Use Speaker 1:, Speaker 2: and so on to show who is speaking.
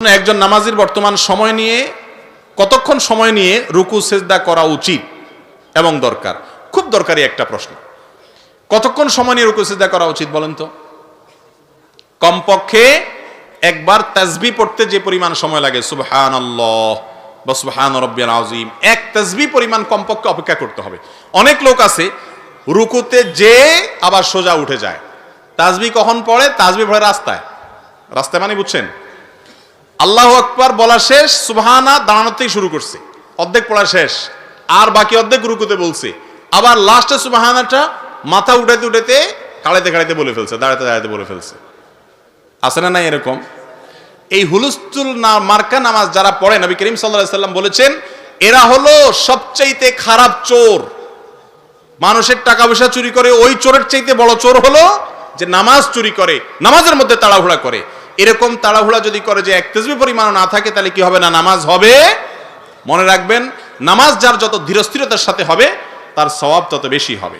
Speaker 1: একজন নামাজির বর্তমান সময় নিয়ে কতক্ষণ সময় নিয়ে রুকু সিজদা করা উচিত এবং দরকার, খুব দরকারি একটা প্রশ্ন। কতক্ষণ সময় নিয়ে রুকু সিজদা করা উচিত বলেন তো? কমপক্ষে একবার তাসবিহ পড়তে যে পরিমাণ সময় লাগে, সুবহানাল্লাহ বা সুবহান রাব্বিয়াল আযীম, এক তাসবিহ পরিমাণ কমপক্ষে অপেক্ষা করতে হবে। অনেক লোক আছে রুকুতে যে আবার সোজা উঠে যায়। তাসবিহ কখন পড়ে? তাসবিহ পড়ে রাস্তায় মানে বুঝছেন, আল্লাহু আকবার বলা শেষ, সুবহানা দাঁড়ানোতেই শুরু করছে, অর্ধেক পড়া শেষ, আর বাকি অর্ধেক রুকুতে বলছে, আবার লাস্টে সুবহানাটা মাথা উঠাতে উঠাতে কাড়াইতে বলে ফেলছে, দাঁড়াতে বলে ফেলছে। আছে না নাই এরকম? এই হুলস্থুল না মার্কা নামাজ যারা পড়ে, নবী করিম সাল্লাল্লাহু আলাইহি সাল্লাম বলেছেন এরা হলো সবচাইতে খারাপ চোর। মানুষের টাকা পয়সা চুরি করে, ওই চোরের চাইতে বড় চোর হলো যে নামাজ চুরি করে, নামাজের মধ্যে তাড়াহুড়া করে। এরকম তাড়াহুড়া যদি করে যে এক তাসবিহ পরিমাণ না থাকে, তাহলে কি হবে না? নামাজ হবে। মনে রাখবেন, নামাজ যার যত ধীরস্থিরতার সাথে হবে তার সওয়াব তত বেশি হবে।